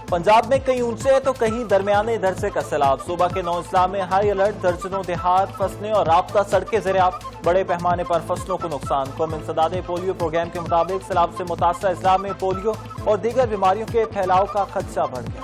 पंजाब में कहीं ऊंचे तो कहीं दरमियाने दर्जे का सैलाब। सूबा के 9 अजला में हाई अलर्ट, दर्जनों देहात, फसलें और राब्ता सड़कें ज़ेर-आब। बड़े पैमाने पर फसलों को नुकसान। कौमी इंसदाद पोलियो प्रोग्राम के मुताबिक सैलाब से मुतासरा अजला में पोलियो और दीगर बीमारियों के फैलाव का खदशा बढ़ गया।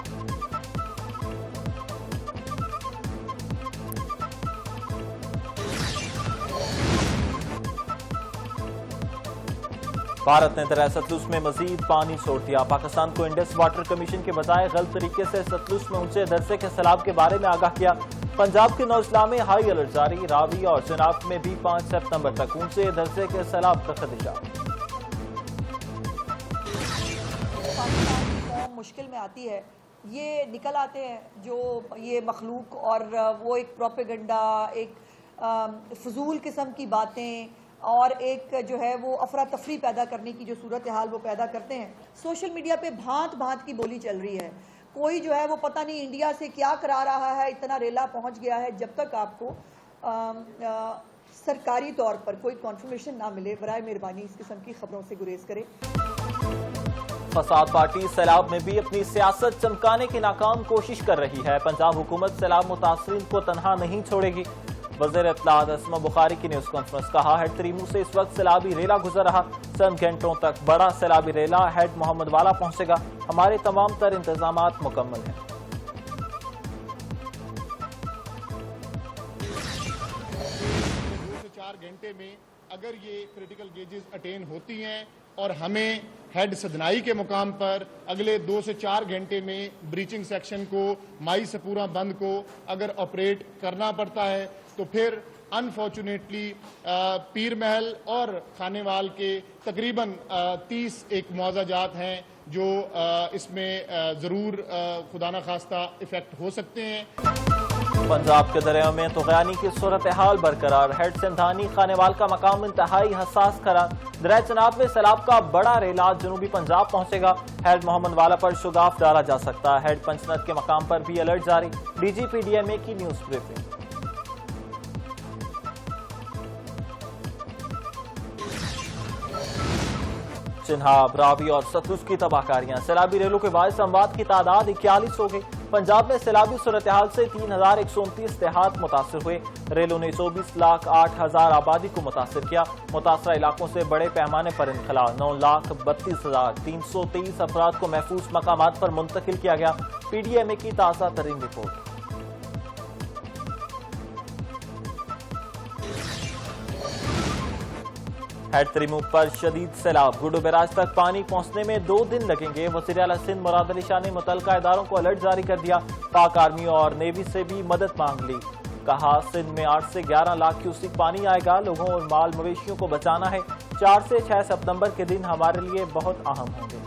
भारत ने दरिया सतलुज में मजीद पानी छोड़ दिया। पाकिस्तान को इंडस वाटर कमीशन के बजाय गलत तरीके से सतलुज में ऊंचे दर्जे के सैलाब के बारे में आगाह किया। पंजाब के 9 अजला में हाई अलर्ट जारी। रावी और चिनाब में भी 5 सितंबर तक ऊंचे दर्जे के सैलाब का खदशा। पाकिस्तान की कौम मुश्किल में आती है, ये निकल आते हैं जो ये मखलूक और वो एक प्रोपेगेंडा, एक फजूल किस्म की बातें और एक जो है वो अफरा तफरी पैदा करने की जो सूरत हाल वो पैदा करते हैं। सोशल मीडिया पे भांत भांत की बोली चल रही है। कोई जो है वो पता नहीं इंडिया से क्या करा रहा है, इतना रेला पहुंच गया है। जब तक आपको सरकारी तौर पर कोई कॉन्फर्मेशन ना मिले, बराए मेहरबानी इस किस्म की खबरों से गुरेज करें। फसाद पार्टी सैलाब में भी अपनी सियासत चमकाने की नाकाम कोशिश कर रही है। पंजाब हुकूमत सैलाब मुतासरीन को तनहा नहीं छोड़ेगी। वज़ीर इत्तलात अस्मा बुखारी की न्यूज़ कॉन्फ्रेंस। कहा, हेड तरीमू से इस वक्त सैलाबी रेला गुजर रहा। चंद घंटों तक बड़ा सैलाबी रेला हेड मोहम्मद वाला पहुंचेगा। हमारे तमाम तर इंतजामात मुकम्मल हैं। 2 से 4 घंटे में अगर ये क्रिटिकल गेजेस अटेन होती हैं और हमें हेड सदनाई के मुकाम पर अगले 2 से 4 घंटे में ब्रीचिंग सेक्शन को माई सपूरा बंद को अगर ऑपरेट करना पड़ता है तो फिर अनफॉर्चुनेटली पीर महल और खानेवाल के तकरीबन 30 एक मुआवजा जात हैं जो इसमें ज़रूर खुदा न खास्ता इफेक्ट हो सकते हैं। पंजाब के दरिया में तुग़यानी की सूरत हाल बरकरार। हेड सिंधानी खानेवाल का मकाम इंतहाई हसास करार। दरिया चनाब में सैलाब का बड़ा रेला जनूबी पंजाब पहुंचेगा। हेड मोहम्मद वाला पर शुगाफ डाला जा सकता है। हेड पंचनद के मकाम पर भी अलर्ट जारी। DGPDMA की न्यूज़ ब्रीफिंग। चिन्हाब, रावी और सतलुज की तबाहकारियां। सैलाबी रेलों के बायस अमवात की तादाद 41 हो गई। पंजाब में सैलाबी सूरत हाल से 3129 देहात मुतासर हुए। रेलों ने 24,08,000 आबादी को मुतासर किया। मुतासरा इलाकों से बड़े पैमाने पर इनखला। 9,32,323 अफराद को महफूज मकामात पर मुंतकिल किया गया। PDMA की ताज़ा तरीन रिपोर्ट। हेड तरीमू पर शदीद सैलाब। गुड्डू बैराज तक पानी पहुंचने में 2 दिन लगेंगे। वज़ीर आला सिंध मुराद अली शाह ने मुतल्लिका इदारों को अलर्ट जारी कर दिया। पाक आर्मी और नेवी से भी मदद मांग ली। कहा, सिंध में 8 से 11 लाख क्यूसिक पानी आएगा। लोगों और माल मवेशियों को बचाना है। 4 से 6 सितंबर के दिन हमारे लिए बहुत अहम होंगे।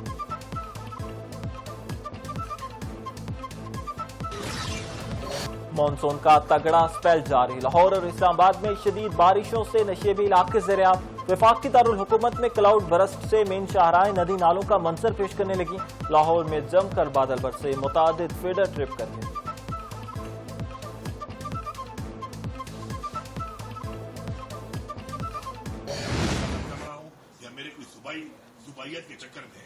मानसून का तगड़ा स्पेल जारी। लाहौर और इस्लामाबाद में शदीद बारिशों से नशेबी इलाके ज़ेर-आब। वफाकी दारुल हुकूमत में क्लाउड बरस्ट से मेन शाहराएं नदी नालों का मंजर पेश करने लगी। लाहौर में जमकर बादल बरसे। मुतादिद फीडर ट्रिप करने। मेरे कोई सुबाइयत के चक्कर में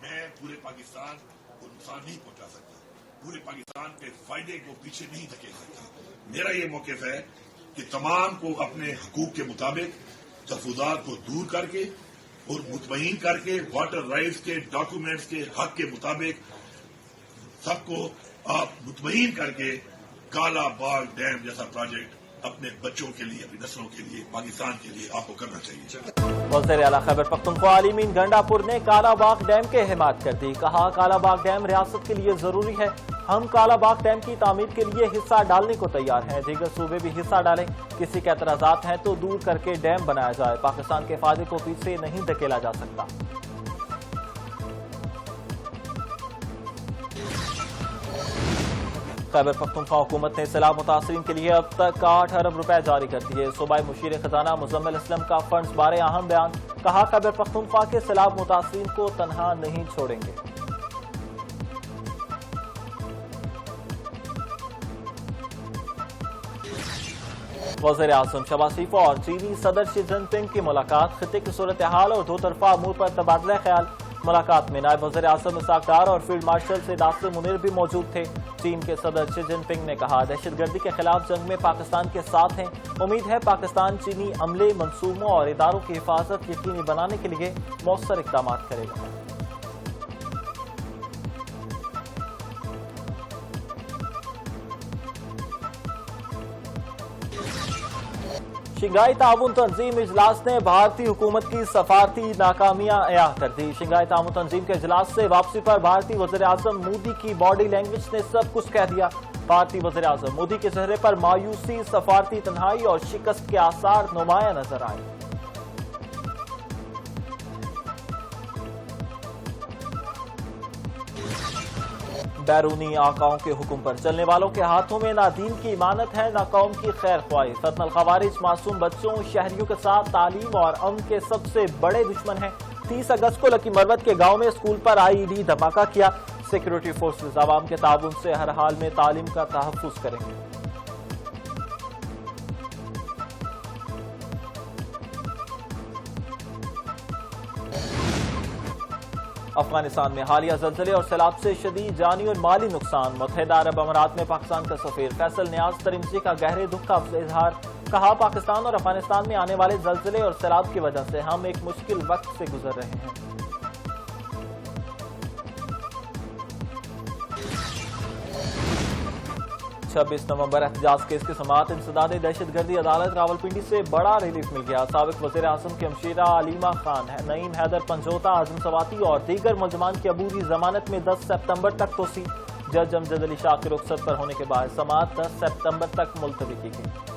मैं पूरे पाकिस्तान को नुकसान नहीं पहुंचा सकता, पूरे पाकिस्तान के फायदे को पीछे नहीं धकेल सकता। मेरा ये मौक़िफ़ है कि तमाम को अपने हकूक के मुताबिक तहफ़्फ़ुज़ात को दूर करके और मुतमईन करके वाटर राइट्स के डॉक्यूमेंट्स के हक के मुताबिक सबको आप मुतमईन करके काला बाग डैम जैसा प्रोजेक्ट अपने बच्चों के लिए, अपनी नस्लों के लिए, पाकिस्तान के लिए आपको करना चाहिए। वज़ीर आला खैबर पख्तूनख्वा आलिमीन गंडापुर ने काला बाग डैम के हिमायत कर दी। कहा, काला बाग डैम रियासत के लिए जरूरी है। हम काला बाग डैम की तामीर के लिए हिस्सा डालने को तैयार हैं। दीगर सूबे भी हिस्सा डालें। किसी के एतराजात हैं तो दूर करके डैम बनाया जाए। पाकिस्तान के फायदे को पीछे नहीं धकेला जा सकता। खैबर पख्तूनख्वा हुकूमत ने सैलाब मुतासरीन के लिए अब तक 8 अरब रुपए जारी कर दिए। सूबाई मुशीर खजाना मुजम्मिल असलम का फंड्स बारे अहम बयान। कहा, खैबर पख्तूनख्वा के सैलाब मुतासरीन को तनहा नहीं छोड़ेंगे। वज़ीर आज़म शहबाज शरीफ और चीनी सदर शी जिनपिंग की मुलाकात। खित्ते की सूरत हाल और दो तरफा अमूर पर तबादला ख्याल। मुलाकात में नायब वज़ीर आज़म इसाक डार और फील्ड मार्शल से नासिर मुनीर भी मौजूद थे। चीन के सदर शी जिनपिंग ने कहा, दहशतगर्दी के खिलाफ जंग में पाकिस्तान के साथ हैं। उम्मीद है पाकिस्तान चीनी अमले, मंसूबों और इदारों की हिफाजत यकीनी बनाने के लिए मौसर इक़दाम करेगा। शंघाई ताउन तंजीम इजलास ने भारतीय हुकूमत की सफारती नाकामियां अयाह कर दी। शंघाई ताउन तंजीम के इजलास से वापसी पर भारतीय वज़ीर आज़म मोदी की बॉडी लैंग्वेज ने सब कुछ कह दिया। भारतीय वज़ीर आज़म मोदी के चेहरे पर मायूसी, सफारती तन्हाई और शिकस्त के आसार नुमाया नजर आए। बैरूनी आकाओं के हुक्म पर चलने वालों के हाथों में ना दीन की इमानत है ना कौम की खैर ख्वाही। फतनल खवारिज मासूम बच्चों, शहरियों के साथ तालीम और अमन के सबसे बड़े दुश्मन हैं। 30 अगस्त को लकी मरवत के गांव में स्कूल पर IED धमाका किया। सिक्योरिटी फोर्सेज आवाम के ताउन से हर हाल में तालीम का तहफ़्फ़ुज़ करेंगे। अफगानिस्तान में हालिया ज़लज़ले और सैलाब से शदीद जानी और माली नुकसान। मुत्तहिदा अरब अमारात में पाकिस्तान का सफीर फैसल नियाज तरिमजी का गहरे दुख का इजहार। कहा, पाकिस्तान और अफगानिस्तान में आने वाले ज़लज़ले और सैलाब की वजह से हम एक मुश्किल वक्त से गुजर रहे हैं। 26 नवंबर एहतजाज केस की समाअत इंसदाद दहशतगर्दी अदालत रावलपिंडी से बड़ा रिलीफ मिल गया। साबिक वज़ीर आज़म की हमशीरा अलीमा खान, नईम हैदर पंजोता, आज़म सवाती और दीगर मुलजमान की अबूरी जमानत में 10 सितंबर तक तोसी। जज अमजद अली शाह की रुखसत पर होने के बाद समाअत 10 सितंबर तक मुलतवी की गई।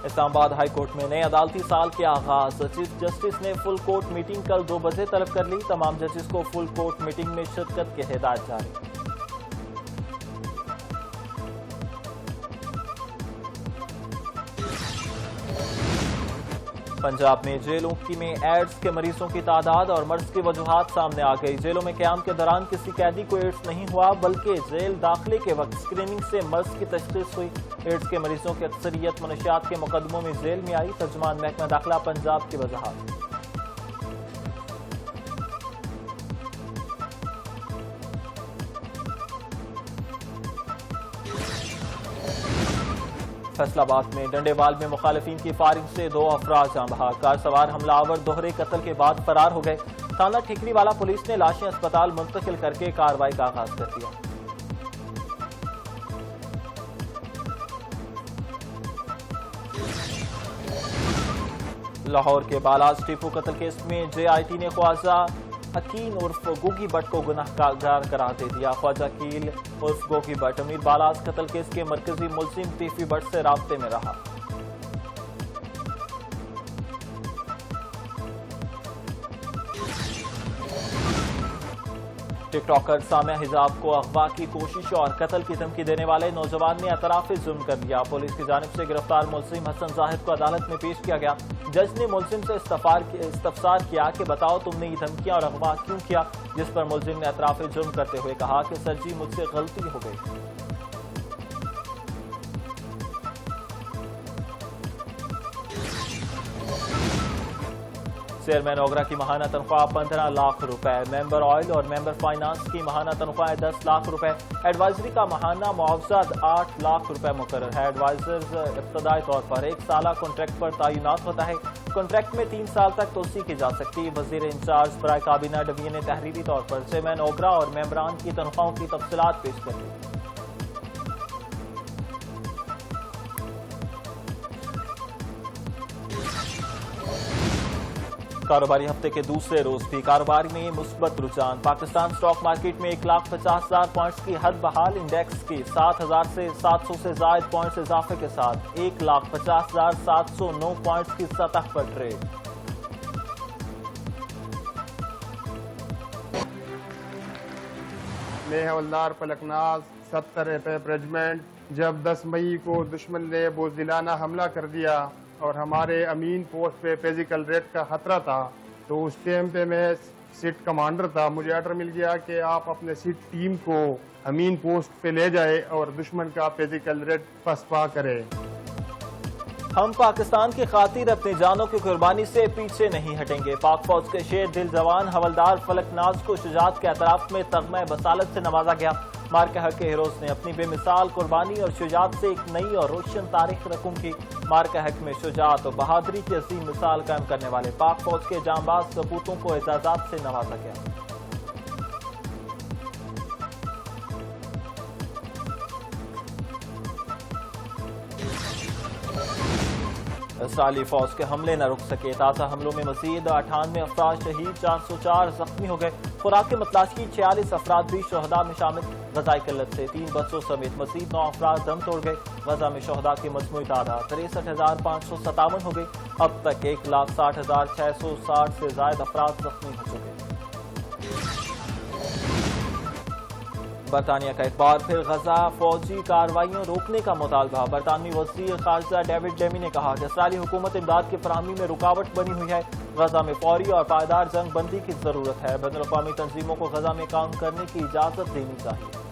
इस्लामाबाद हाई कोर्ट में नए अदालती साल के आगाज। चीफ जस्टिस ने फुल कोर्ट मीटिंग कल 2 बजे तलब कर ली। तमाम जजेस को फुल कोर्ट मीटिंग में शिरकत की हिदायत जारी। पंजाब में जेलों में एड्स के मरीजों की तादाद और मर्ज की वजूहात सामने आ गई। जेलों में क़याम के दौरान किसी कैदी को एड्स नहीं हुआ, बल्कि जेल दाखिले के वक्त स्क्रीनिंग से मर्ज की तशख़ीस हुई। एड्स के मरीजों की अक्सरियत मनशियात के मुकदमों में जेल में आई। तर्जुमान महकमा दाखिला पंजाब की वजूहात। फैसलाबाद में डंडेवाल में मुखालिफिन की फायरिंग से 2 अफराद जान बहक। कार सवार हमलावर दोहरे कत्ल के बाद फरार हो गए। थाना ठिकरी वाला पुलिस ने लाशें अस्पताल मुंतकिल करके कार्रवाई का आगाज कर दिया। लाहौर के बालाज टीपू कत्ल केस में JIT ने ख्वाजा अकील उर्फ गोगी भट्ट को गुनाहगार करार दे दिया। ख्वाजा अकील उर्फ गोगी भट्ट अमीर बालाज कत्ल केस के मरकजी मुलजिम टीपी भट्ट से राब्ते में रहा। टिकटॉकर सामिया हिजाब को अगवा की कोशिश और कत्ल की धमकी देने वाले नौजवान ने एतराफ जुर्म कर दिया। पुलिस की जानिब से गिरफ्तार मुलजिम हसन जाहिद को अदालत में पेश किया गया। जज ने मुलजिम से इस्तफसार किया कि बताओ तुमने ये धमकियां और अगवा क्यों किया, जिस पर मुलजिम ने एतराफ जुर्म करते हुए कहा कि सर जी मुझसे गलती हो गई। चेयरमैन ओगरा की माहाना तनख्वाह 15 लाख रुपए। मेंबर ऑयल और मेंबर फाइनेंस की माहाना तनख्वाह 10 लाख रुपए। एडवाइजरी का माहाना मुआवजा 8 लाख रुपए मुकर्रर है। एडवाइजर्स इब्तदाई तौर पर 1 साला कॉन्ट्रैक्ट पर तैनात होता है। कॉन्ट्रैक्ट में 3 साल तक तोसी की जा सकती है। वजीर इंचार्ज बराए काबीना डबी ने तहरीरी तौर पर चेयरमैन ओगरा और मेंबरान की तनख्वाहों की तफसीलात पेश कर दी। कारोबारी हफ्ते के दूसरे रोज भी कारोबार में मुस्बत रुझान। पाकिस्तान स्टॉक मार्केट में 1,50,000 पॉइंट्स की हद बहाल। इंडेक्स की 7,000 से 700 से जायद पॉइंट्स इजाफे के साथ 1,50,709 पॉइंट्स की सतह पर ट्रेड। मैं हवलदार पलकनाज 70 एफ रेजिमेंट। जब 10 मई को दुश्मन ने बुज़दिलाना हमला कर दिया और हमारे अमीन पोस्ट पे फिजिकल रेट का खतरा था, तो उस टाइम पे मैं सिट कमांडर था। मुझे ऑर्डर मिल गया कि आप अपने सिट टीम को अमीन पोस्ट पे ले जाए और दुश्मन का फिजिकल रेट पसपा करें। ہم پاکستان کی خاطر اپنی جانوں کی قربانی سے پیچھے نہیں ہٹیں گے. پاک فوج کے شیر دل جوان حوالدار فلک ناز کو شجاعت کے اعتراف میں تمغہ بصالت سے نوازا گیا. مارکہ حق کے ہیروز نے اپنی بے مثال قربانی اور شجاعت سے ایک نئی اور روشن تاریخ رقم کی. مارکہ حق میں شجاعت اور بہادری کی عظیم مثال قائم کرنے والے پاک فوج کے جانباز سپوتوں کو اعزازات سے نوازا گیا. اسرائیلی فوج کے حملے نہ رک سکے. تازہ حملوں میں مزید 98 افراد شہید، 404 زخمی ہو گئے. خوراک کے متلاشی 46 افراد بھی شہداء میں شامل. غذائی قلت سے 3 بچوں سمیت مزید 9 افراد دم توڑ گئے. غزہ میں شہداء کی مجموعی تعداد 63,557 ہو گئی. اب تک 1,60,660 سے زائد افراد زخمی ہو چکے. برطانیہ کا ایک بار پھر غزہ فوجی کارروائیوں روکنے کا مطالبہ. برطانوی وزیر خارجہ ڈیوڈ لیمی نے کہا کہ اسرائیلی حکومت امداد کی فراہمی میں رکاوٹ بنی ہوئی ہے. غزہ میں فوری اور پائیدار جنگ بندی کی ضرورت ہے. بین الاقوامی تنظیموں کو غزہ میں کام کرنے کی اجازت دینی چاہیے.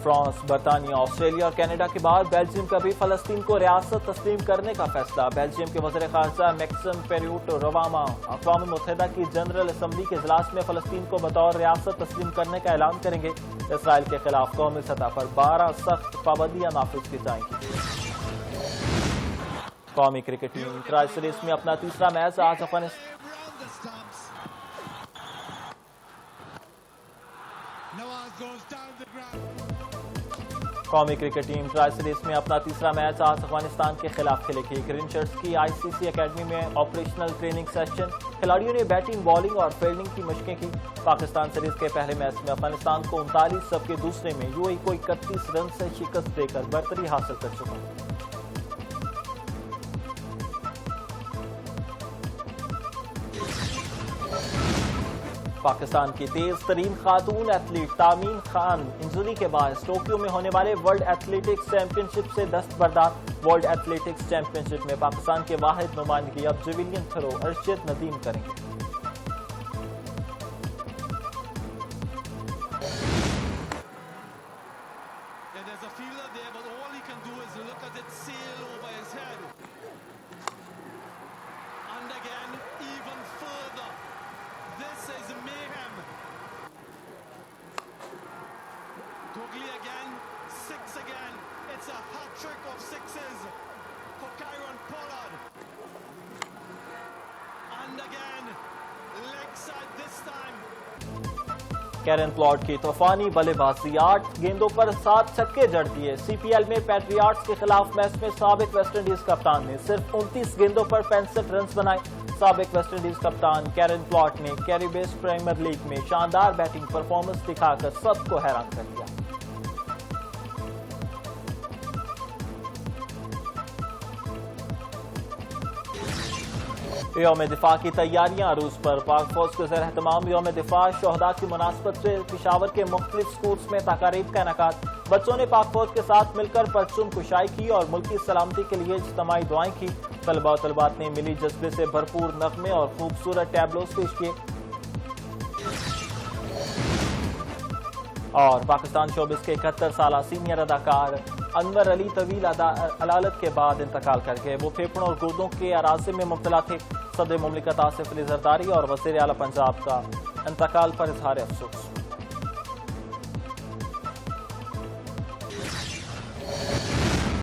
فرانس، برطانیہ، آسٹریلیا اور کینیڈا کے بعد بیلجیم کا بھی فلسطین کو ریاست تسلیم کرنے کا فیصلہ. بیلجیم کے وزیر خارجہ میکسم پیروٹ رواما اقوام متحدہ کی جنرل اسمبلی کے اجلاس میں فلسطین کو بطور ریاست تسلیم کرنے کا اعلان کریں گے. اسرائیل کے خلاف قومی سطح پر 12 سخت پابندیاں نافذ کی جائیں گی. قومی کرکٹ ٹیم ٹرائی سیریز میں اپنا تیسرا میچ آج افغانستان کے خلاف کھیلے گی. گرین شرٹس کی آئی سی سی اکیڈمی میں آپریشنل ٹریننگ سیشن. کھلاڑیوں نے بیٹنگ، بالنگ اور فیلڈنگ کی مشقیں کی. پاکستان سیریز کے پہلے میچ میں افغانستان کو 39 جبکہ دوسرے میں یو اے ای کو 31 رن سے شکست دے کر برتری حاصل کر چکا. پاکستان کی تیز ترین خاتون ایتھلیٹ تامین خان انجری کے باعث ٹوکیو میں ہونے والے ورلڈ ایتھلیٹکس چیمپئن شپ سے دستبردار. ورلڈ ایتھلیٹکس چیمپئن شپ میں پاکستان کے واحد نمائندگی اب جیولین تھرو ارشد ندیم کریں گے. Togli again, 6 again. It's a hat trick of 6s for Kyron Pollard. And again, leg side this time. Keran plot کی طوفانی بلے بازی، 8 گیندوں پر 7 چھکے جڑ دیے. سی پی ایل میں پیٹریاٹس کے خلاف میچ میں سابق ویسٹ انڈیز کپتان نے صرف 29 گیندوں پر 65 رنز بنائے. سابق ویسٹ انڈیز کپتان کیرن پلاٹ نے کیریبیس پریمیئر لیگ میں شاندار بیٹنگ پرفارمنس دکھا کر سب کو حیران کر دیا. یوم دفاع کی تیاریاں عروج پر. پاک فوج کے زیر اہتمام یوم دفاع شہداء کی مناسبت سے پشاور کے مختلف سکولز میں تقاریب کا انعقاد. بچوں نے پاک فوج کے ساتھ مل کر پرچم کشائی کی اور ملکی سلامتی کے لیے اجتماعی دعائیں کی. طلباء و طلبات نے ملی جذبے سے بھرپور نغمے اور خوبصورت ٹیبلوز پیش کیے. اور پاکستان شوبز کے 71 سالہ سینئر اداکار انور علی طویل علالت کے بعد انتقال کر گئے. وہ پھیپھڑوں اور گردوں کے اراضی میں مبتلا تھے. صدر مملکت آصف علی زرداری اور وزیر اعلیٰ پنجاب کا انتقال پر اظہار افسوس.